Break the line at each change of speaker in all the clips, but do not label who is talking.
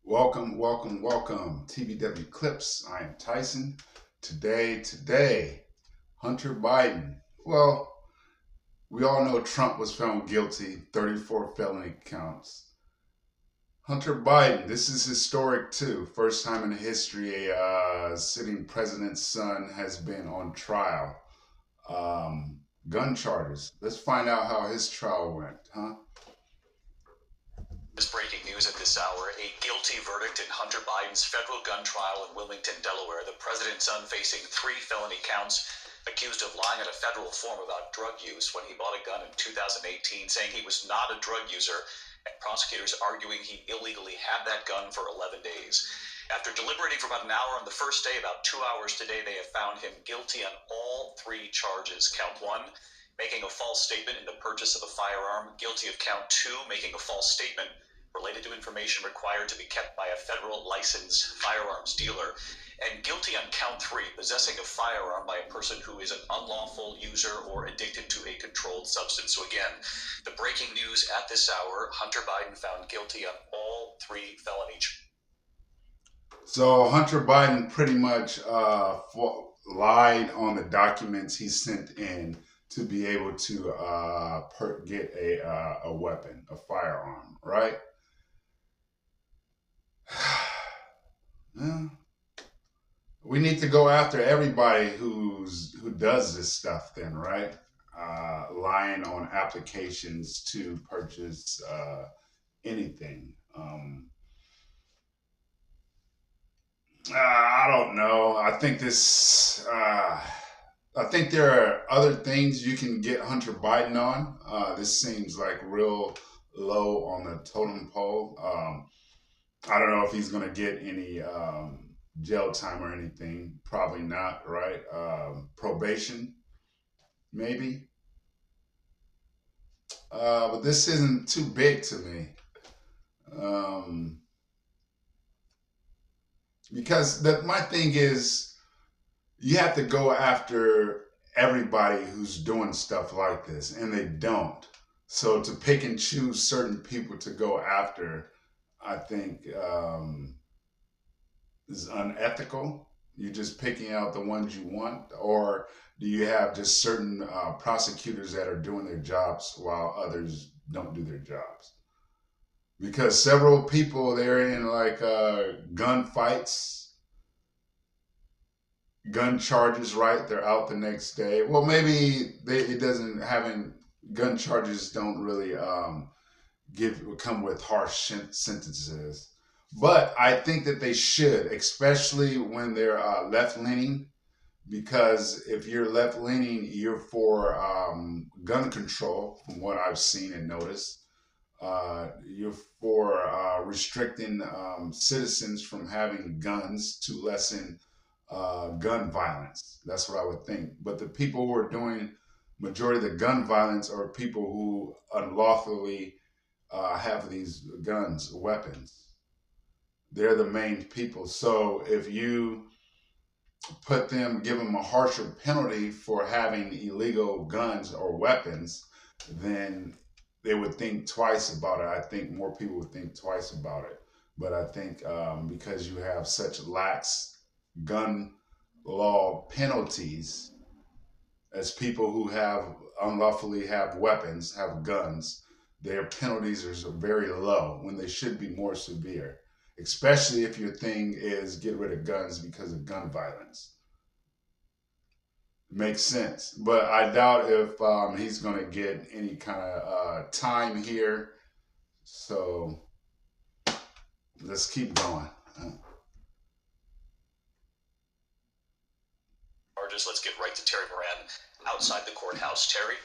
Welcome, welcome, welcome. TVW Clips. I am Tyson. Today, Hunter Biden. Well, we all know Trump was found guilty, 34 felony counts. Hunter Biden, this is historic too. First time in history a sitting president's son has been on trial. Gun charges. Let's find out how his trial went, huh?
This breaking news at this hour, a guilty verdict in Hunter Biden's federal gun trial in Wilmington, Delaware. The president's son facing 3 felony counts, accused of lying at a federal form about drug use when he bought a gun in 2018, saying he was not a drug user, and prosecutors arguing he illegally had that gun for 11 days. After deliberating for about an hour on the first day, about 2 hours today, they have found him guilty on all 3 charges. Count 1, making a false statement in the purchase of a firearm. Guilty of count 2, making a false statement related to information required to be kept by a federal licensed firearms dealer, and guilty on count 3, possessing a firearm by a person who is an unlawful user or addicted to a controlled substance. So again, the breaking news at this hour, Hunter Biden found guilty on all 3 felony charges.
So Hunter Biden pretty much lied on the documents he sent in to be able to get a weapon, a firearm, right? Yeah. We need to go after everybody who does this stuff then, right? Lying on applications to purchase anything. I don't know. I think there are other things you can get Hunter Biden on. This seems like real low on the totem pole. I don't know if he's going to get any jail time or anything. Probably not, right? Probation, maybe. But this isn't too big to me. Because my thing is, you have to go after everybody who's doing stuff like this, and they don't. So to pick and choose certain people to go after, I think is unethical. You're just picking out the ones you want, or do you have just certain prosecutors that are doing their jobs while others don't do their jobs? Because several people, they're in like gun fights, gun charges, right? They're out the next day. Well, maybe having gun charges don't really come with harsh sentences. But I think that they should, especially when they're left-leaning, because if you're left-leaning, you're for gun control, from what I've seen and noticed. You're for restricting citizens from having guns to lessen gun violence. That's what I would think. But the people who are doing majority of the gun violence are people who unlawfully have these guns, weapons. They're the main people. So if you give them a harsher penalty for having illegal guns or weapons, then they would think twice about it. I think more people would think twice about it. But I think because you have such lax gun law penalties as people who unlawfully have weapons, have guns, their penalties are very low when they should be more severe, especially if your thing is get rid of guns because of gun violence. Makes sense. But I doubt if he's going to get any kind of time here. So let's keep going.
Let's get right to Terry Moran outside the courthouse. Terry?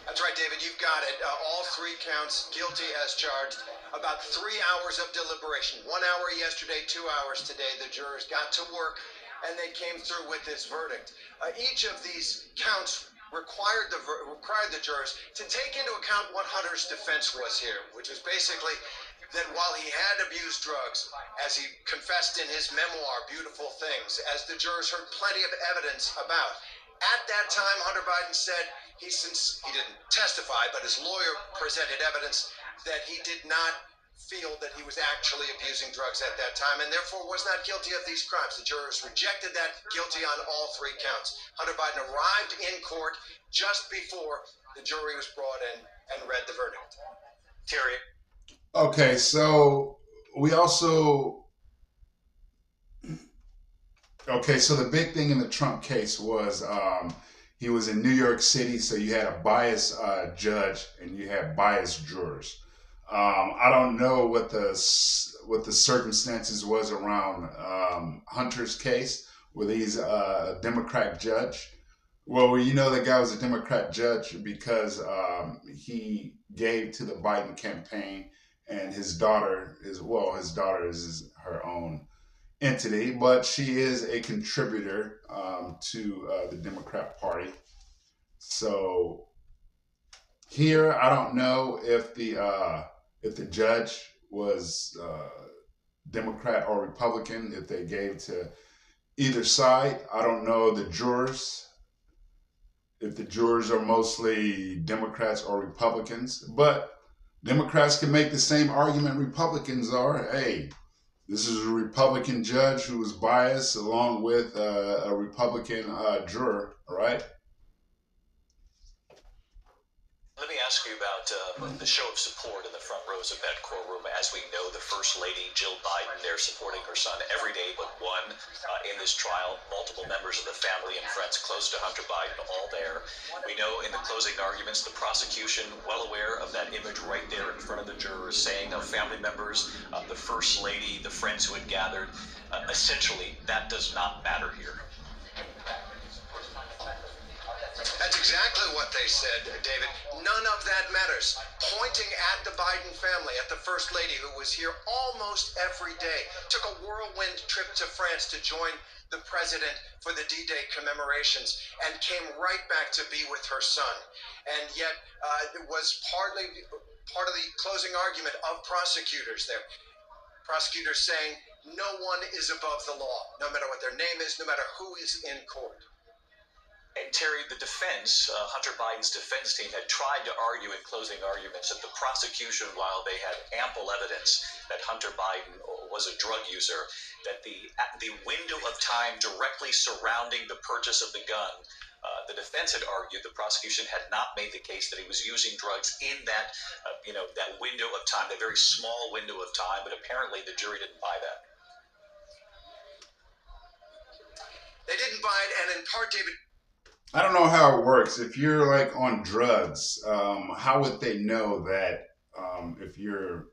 That's right, David. You've got it. All 3 counts, guilty as charged. About 3 hours of deliberation. 1 hour yesterday, 2 hours today. The jurors got to work, and they came through with this verdict. Each of these counts required the jurors to take into account what Hunter's defense was here, which was basically that while he had abused drugs, as he confessed in his memoir, Beautiful Things, as the jurors heard plenty of evidence about, at that time, Hunter Biden said Since he didn't testify, but his lawyer presented evidence that he did not feel that he was actually abusing drugs at that time and therefore was not guilty of these crimes. The jurors rejected that, guilty on all three counts. Hunter Biden arrived in court just before the jury was brought in and read the verdict.
Terry.
Okay, so we also. Okay, so the big thing in the Trump case was he was in New York City, so you had a biased judge and you had biased jurors. I don't know what the circumstances was around Hunter's case, whether he's a Democrat judge. Well, you know that guy was a Democrat judge because he gave to the Biden campaign, and his daughter is her own entity, but she is a contributor to the Democrat Party. So here, I don't know if the judge was Democrat or Republican, if they gave to either side. I don't know the jurors, if the jurors are mostly Democrats or Republicans, but Democrats can make the same argument Republicans are. Hey, this is a Republican judge who was biased along with a Republican juror, all right?
Let me ask you about the show of support in the front rows of that courtroom. As we know, the First Lady, Jill Biden, there supporting her son every day but one in this trial. Multiple members of the family and friends close to Hunter Biden, all there. We know in the closing arguments, the prosecution, well aware of that image right there in front of the jurors, saying of family members, the First Lady, the friends who had gathered. Essentially, that does not matter here.
That's exactly what they said, David. None of that matters. Pointing at the Biden family, at the First Lady, who was here almost every day, took a whirlwind trip to France to join the president for the D-Day commemorations, and came right back to be with her son. And yet, it was part of the closing argument of prosecutors there. Prosecutors saying no one is above the law, no matter what their name is, no matter who is in court.
And Terry, the defense, Hunter Biden's defense team, had tried to argue in closing arguments that the prosecution, while they had ample evidence that Hunter Biden was a drug user, that the window of time directly surrounding the purchase of the gun, the defense had argued the prosecution had not made the case that he was using drugs in that, that window of time, that very small window of time. But apparently, the jury didn't buy that.
They didn't buy it, and in part, David.
I don't know how it works. If you're like on drugs, how would they know that if you're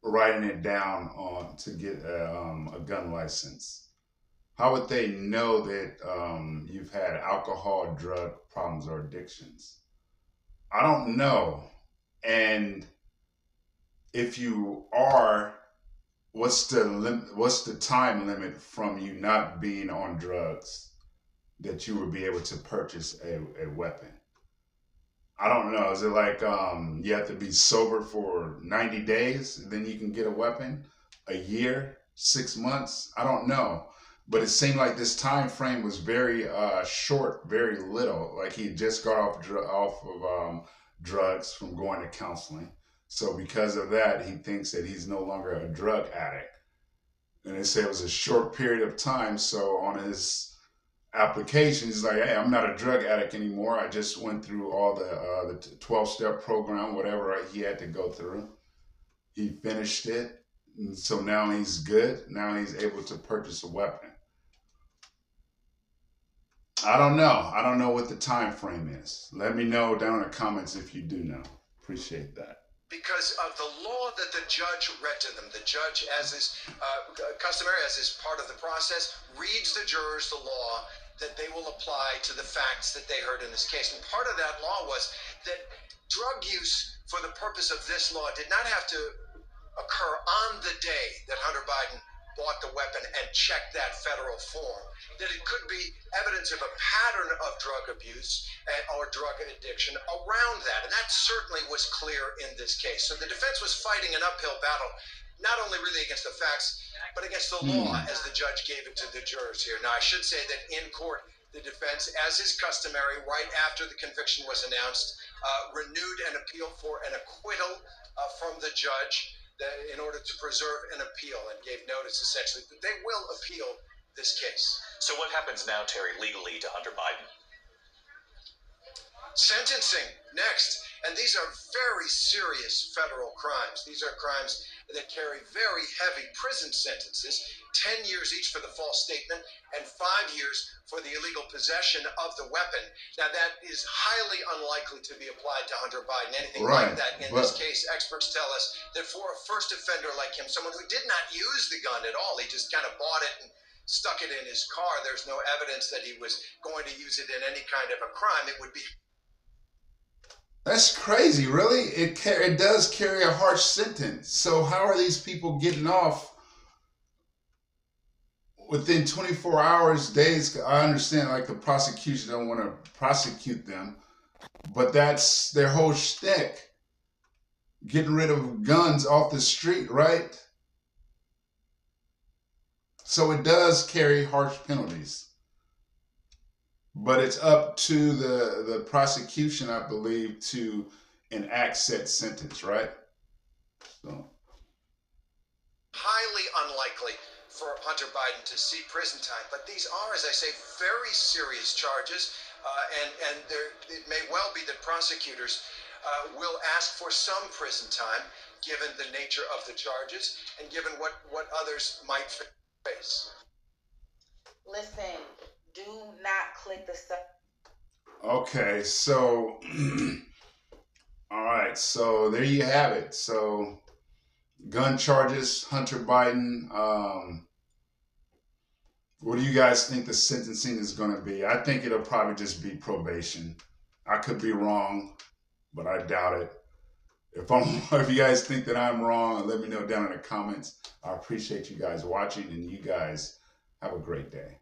writing it down on to get a gun license? How would they know that you've had alcohol, drug problems, or addictions? I don't know. And if you are, what's the time limit from you not being on drugs that you would be able to purchase a weapon? I don't know. Is it like you have to be sober for 90 days, then you can get a weapon? A year? 6 months? I don't know. But it seemed like this time frame was very short, very little. Like he just got off of drugs from going to counseling. So because of that, he thinks that he's no longer a drug addict. And they say it was a short period of time. So on his application, he's like, hey, I'm not a drug addict anymore. I just went through all the 12-step program, whatever he had to go through. He finished it. And so now he's good. Now he's able to purchase a weapon. I don't know. I don't know what the time frame is. Let me know down in the comments if you do know. Appreciate that.
Because of the law that the judge read to them. The judge, as is customary, as is part of the process, reads the jurors the law that they will apply to the facts that they heard in this case. And part of that law was that drug use for the purpose of this law did not have to occur on the day that Hunter Biden bought the weapon and checked that federal form. That it could be evidence of a pattern of drug abuse or drug addiction around that. And that certainly was clear in this case. So the defense was fighting an uphill battle, not only really against the facts, but against the law as the judge gave it to the jurors here. Now, I should say that in court, The defense, as is customary, right after the conviction was announced, renewed an appeal for an acquittal from the judge in order to preserve an appeal, and gave notice essentially that they will appeal this case.
So what happens now, Terry, legally to Hunter Biden?
Sentencing next. And these are very serious federal crimes. These are crimes that carry very heavy prison sentences, 10 years each for the false statement and 5 years for the illegal possession of the weapon. Now, that is highly unlikely to be applied to Hunter Biden, anything like that. In this case, experts tell us that for a first offender like him, someone who did not use the gun at all, he just kind of bought it and stuck it in his car, there's no evidence that he was going to use it in any kind of a crime. It would be...
That's crazy, really. It does carry a harsh sentence. So how are these people getting off within 24 hours, days? I understand, like, the prosecution don't want to prosecute them, but that's their whole shtick. Getting rid of guns off the street, right? So it does carry harsh penalties. But it's up to the prosecution, I believe, to enact said sentence, right? So
highly unlikely for Hunter Biden to see prison time. But these are, as I say, very serious charges, and it may well be that prosecutors will ask for some prison time, given the nature of the charges and given what others might face.
Listen. Do not click the stuff.
Okay, so all right, so there you have it. So gun charges, Hunter Biden. What do you guys think the sentencing is going to be? I think it'll probably just be probation. I could be wrong, but I doubt it. If you guys think that I'm wrong, let me know down in the comments. I appreciate you guys watching, and you guys have a great day.